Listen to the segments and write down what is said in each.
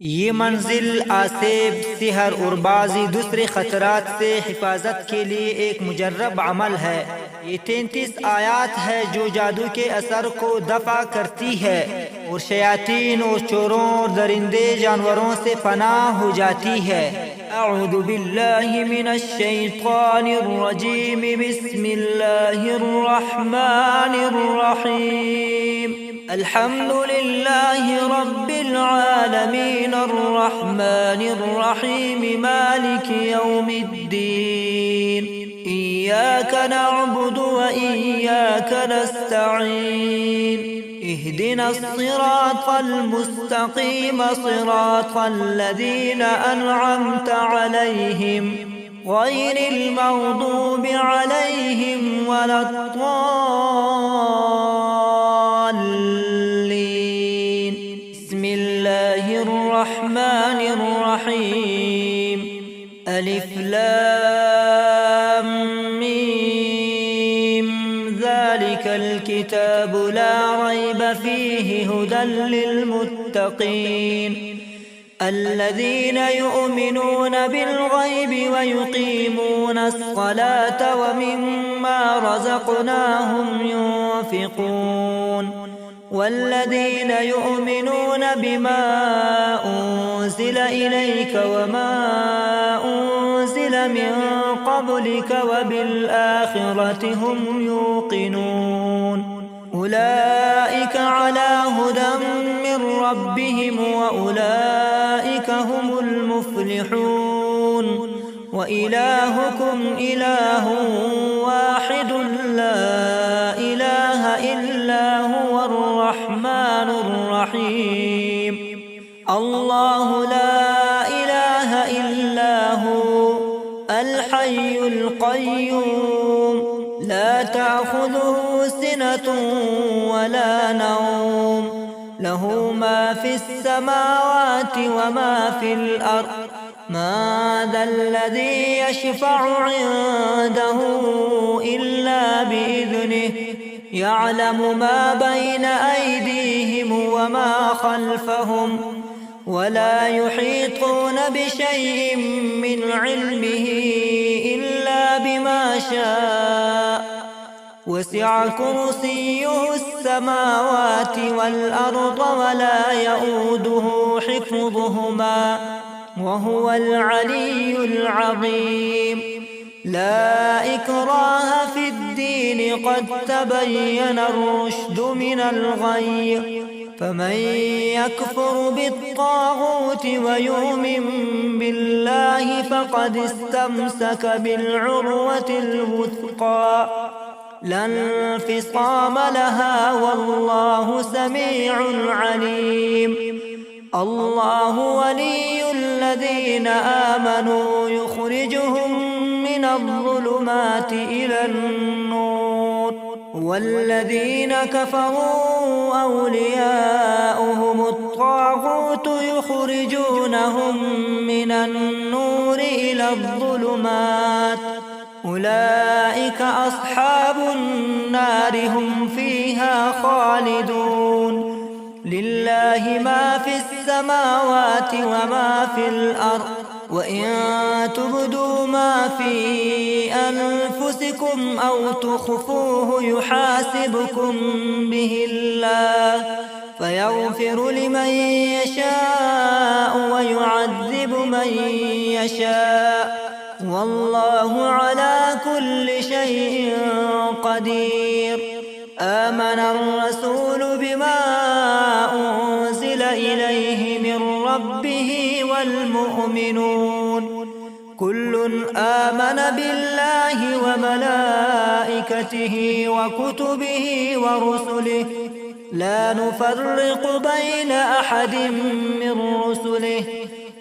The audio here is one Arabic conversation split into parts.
ये मंजिल आसेब, सिहर और बाज़ी दूसरे ख़तरात से हिफाजत के लिए एक मुजर्रब अमल है। ये 33 आयात है जो जादू के असर को दफ़ा करती है और शयातीन और चोरों और दरिंदे जानवरों से पनाह हो जाती है। अऊज़ु बिल्लाहि मिनश शैतानिर रजीम, बिस्मिल्लाहिर रहमानिर रहीम। अल्हम्दुलिल्लाहि रब्बिल आलमीन, अर्रहमानिर रहीम, मालिकि यौमिद्दीन। इय्याका नअबुदु व इय्याका नस्तईन। इहदिनस सिरातल मुस्तक़ीम, सिरातल लज़ीना अनअमता अलैहिम, गैरिल मग़दूबि अलैहिम वलद्दाल्लीन। बिस्मिल्लाहिर रहमानिर रहीम। अलिफ लाम मीम, ज़ालिकल किताबु ला रैब फ़ीहि हुदल लिलमुत्तक़ीन, الذين يؤمنون بالغيب ويقيمون الصلاة ومما رزقناهم ينفقون، والذين يؤمنون بما أنزل إليك وما أنزل من قبلك وبالآخرة هم يوقنون، أولئك على هدى من ربهم وأولئك هم المفلحون. وإلهكم إله واحد لا إله إلا هو الرحمن الرحيم. الله لا إله إلا هو الحي القيوم، لا تأخذه سنة ولا نوم، له ما في السماوات وما في الأرض. ما ذا الذي يشفع عنده إلا بإذنه، يعلم ما بين أيديهم وما خلفهم، ولا يحيطون بشيء من علمه إلا بما شاء، وسع كرسيه السماوات والأرض ولا يؤوده حفظهما وهو العلي العظيم. لا إكراه في الدين، قد تبين الرشد من الغي، فمن يكفر بالطاغوت ويؤمن بالله فقد استمسك بالعروة الوثقى، لا انفصام لها، والله سميع عليم. الله ولي الذين آمنوا يخرجهم من الظلمات إلى النور، والذين كفروا أولياؤهم الطاغوت يخرجونهم من النور إلى الظلمات، أولئك أصحاب النار، هم فيها خالدون. لله ما في السماوات وما في الأرض، وإن تبدوا ما في أنفسكم أو تخفوه يحاسبكم به الله، فيغفر لمن يشاء ويعذب من يشاء، والله على كل شيء قدير. آمن الرسول بما أنزل إليه من ربه والمؤمنون، كل آمن بالله وملائكته وكتبه ورسله، لا نفرق بين أحد من رسله،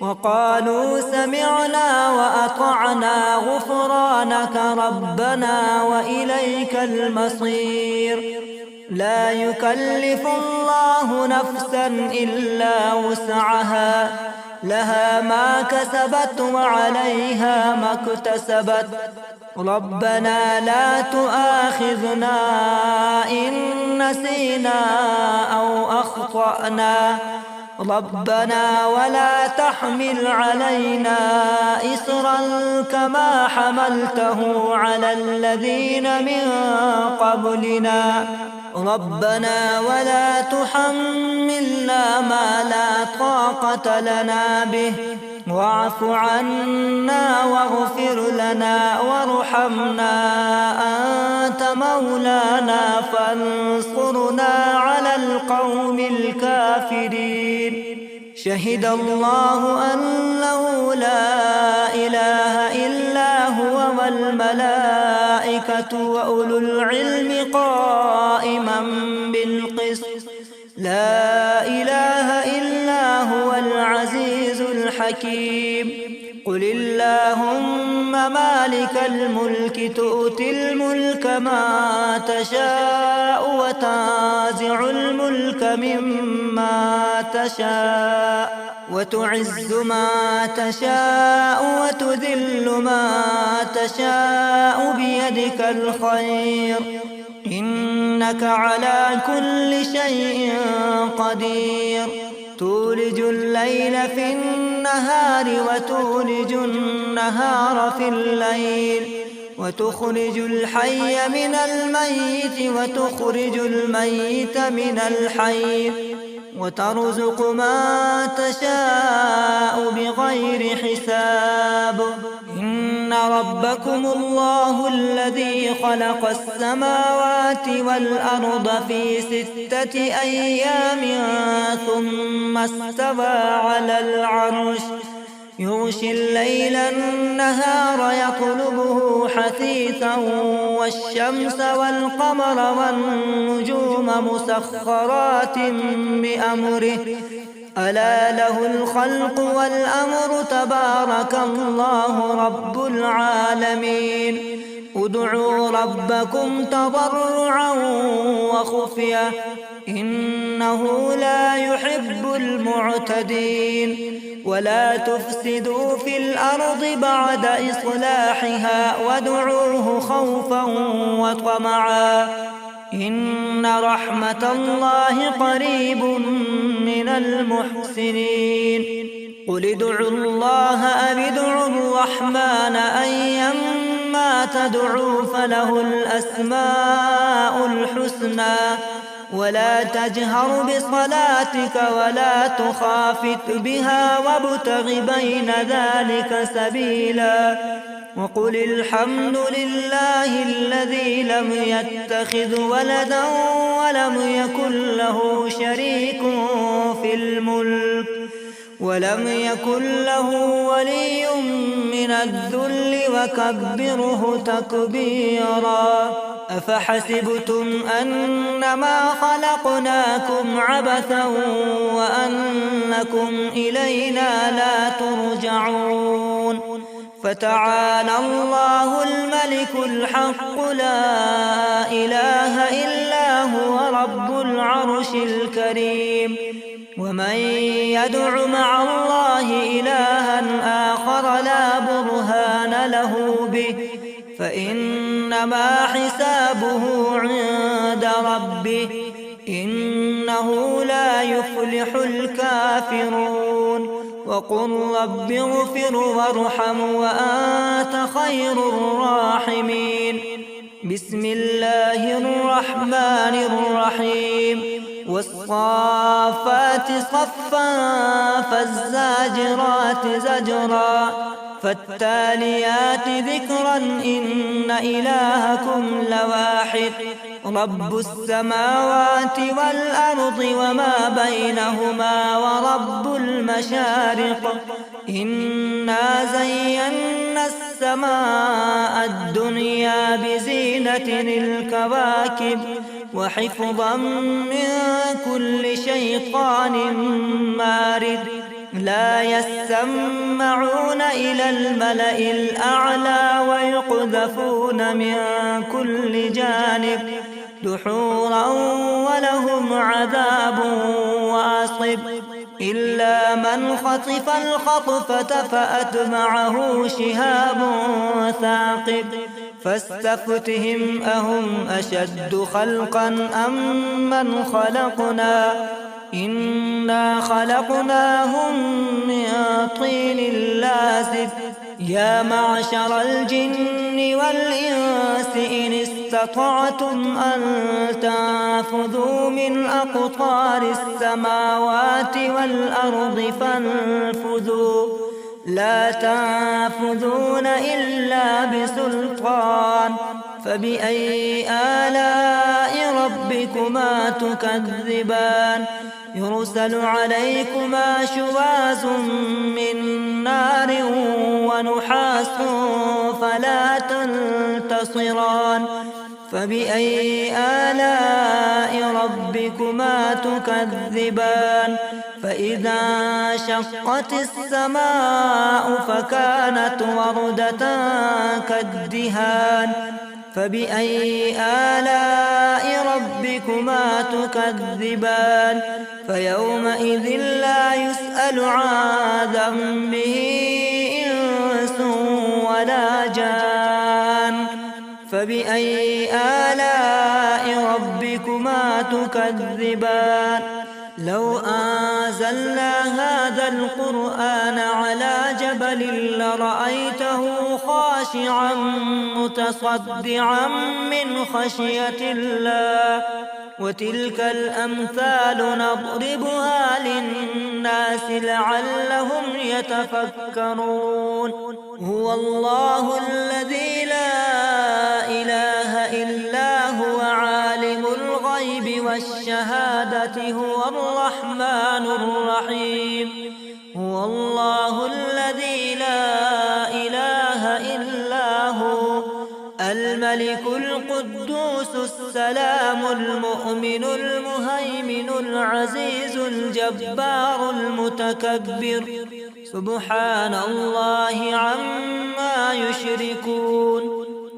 وقالوا سمعنا وأطعنا غفرانك ربنا وإليك المصير. لا يكلف الله نفسا إلا وسعها، لها ما كسبت وعليها ما اكتسبت. ربنا لا تؤاخذنا إن نسينا أو أخطأنا، ربنا ولا تحمل علينا إصرا كما حملته على الذين من قبلنا ربنا ولا تحملنا ما لا طاقة لنا به واعف عنا واغفر لنا وارحمنا أنت مولانا فانصرنا على القوم الكافرين شهد الله أنه لا إله إلا هو والملائكة وأولو العلم قائما بالقسط لا إله إلا هو العزيز الحكيم قل اللهم مالك الملك تؤتي الملك ما تشاء وتنزع الملك مما تشاء وتعز ما تشاء وتذل ما تشاء بيدك الخير إنك على كل شيء قدير تولج الليل في النهار وتولج النهار في الليل وتخرج الحي من الميت وتخرج الميت من الحي وترزق ما تشاء بغير حساب إن ربكم الله الذي خلق السماوات والأرض في 6 أيام ثم استوى على العرش يغشي الليل النهار يطلبه حثيثا والشمس والقمر والنجوم مسخرات بأمره ألا له الخلق والأمر تبارك الله رب العالمين ادعوا ربكم تضرعا وخفية إنه لا يحب المعتدين ولا تفسدوا في الأرض بعد إصلاحها وادعوه خوفا وطمعا إن رحمة الله قريب من المحسنين قل ادعوا الله أو ادعوا الرحمن أيما تدعوا فله الأسماء الحسنى ولا تجهر بصلاتك ولا تخافت بها وابتغ بين ذلك سبيلا وقل الحمد لله الذي لم يتخذ ولدا ولم يكن له شريك في الملك ولم يكن له ولي من الذل وكبره تكبيرا أفحسبتم أنما خلقناكم عبثا وأنكم إلينا لا ترجعون فتعالى الله الملك الحق لا إله إلا هو رب العرش الكريم ومن يدع مع الله إلها آخر لا برهان له به فإنما حسابه عند ربه إنه لا يفلح الكافرون وقل رب اغفر وارحم وأنت خير الراحمين بسم الله الرحمن الرحيم والصافات صفا فالزاجرات زجرا فالتاليات ذكرا إن إلهكم لواحد رب السماوات والأرض وما بينهما ورب المشارق إنا زينا السماء الدنيا بزينة الكواكب وحفظا من كل شيطان مارد لا يسمعون إلى الملأ الأعلى ويقذفون من كل جانب دحورا ولهم عذاب واصب إلا من خطف الخطفة فأتبعه شهاب ثاقب فاستفتهم أهم أشد خلقا أم من خلقنا إنا خلقناهم من طين لازب يا معشر الجن والإنس إن استطعتم أن تنفذوا من أقطار السماوات والأرض فانفذوا لا تنفذون إلا بسلطان فبأي آلاء ربكما تكذبان يرسل عليكما شواظ من نار ونحاس فلا تنتصران فبأي آلاء ربكما تكذبان فإذا انشقت السماء فكانت وردة كالدهان فبأي آلاء ربكما تكذبان فيومئذ لا يسأل عن ذنبه إنس ولا جان فبأي آلاء ربكما تكذبان لو أنزلنا هذا القرآن على جبل لرأيته خاشعا متصدعا من خشية الله وتلك الأمثال نضربها للناس لعلهم يتفكرون هو الله الذي لا إله إلا هو عالم الغيب والشهادة هو الرحمن الرحيم هو الله الذي لا إله إلا هو الملك القدوس السلام المؤمن المهيمن العزيز الجبار المتكبر سبحان الله عما يشركون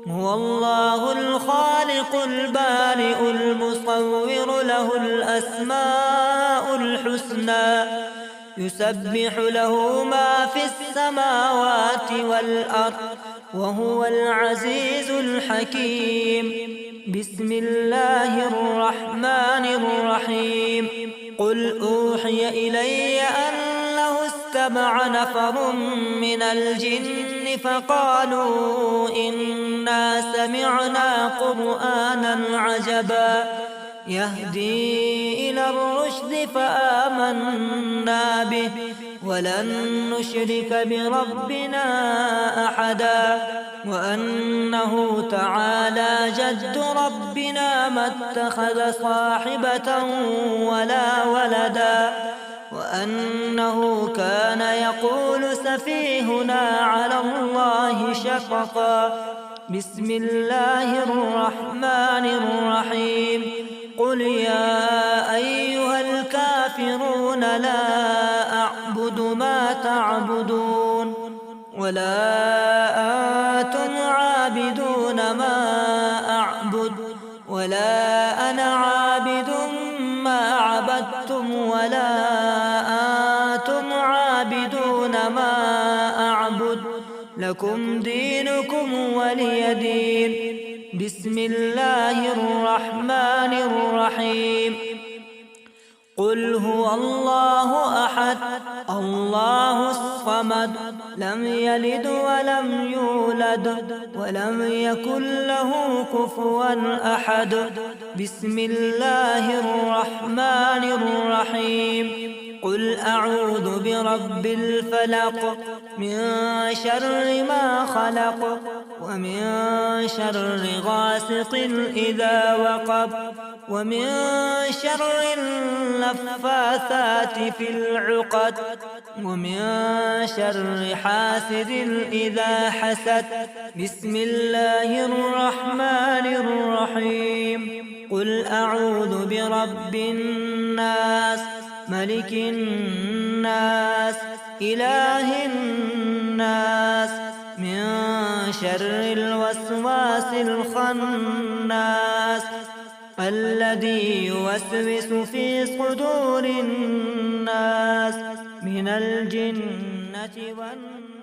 هو الله الخالق البارئ المصور له الأسماء الحسنى يسبح له ما في السماوات والأرض وهو العزيز الحكيم بسم الله الرحمن الرحيم قل أوحي إلي أنه استمع نفر من الجن فقالوا إنا سمعنا قرآنا عجبا يهدي إلى الرشد فآمنا به ولن نشرك بربنا أحدا وأنه تعالى جد ربنا ما اتخذ صاحبة ولا ولدا وأنه كان يقول سفيهنا على الله شفقا بسم الله الرحمن الرحيم قل يا أيها الكافرون لا أعبد ما تعبدون ولا أنتم عابدون ما أعبد ولا أنا عابد ما عبدتم ولا أنتم عابدون ما أعبد لكم دينكم ولي دين بسم الله الرحمن الرحيم قل هو الله أحد الله الصمد لم يلد ولم يولد ولم يكن له كفوا أحد بسم الله الرحمن الرحيم قل أعوذ برب الفلق من شر ما خلق ومن شر غاسق إذا وقب ومن شر النفاثات في العقد ومن شر حاسد إذا حسد بسم الله الرحمن الرحيم قل أعوذ برب الناس ملك الناس إله الناس من شر الوسواس الخناس الذي يوسوس في صدور الناس من الجنة والناس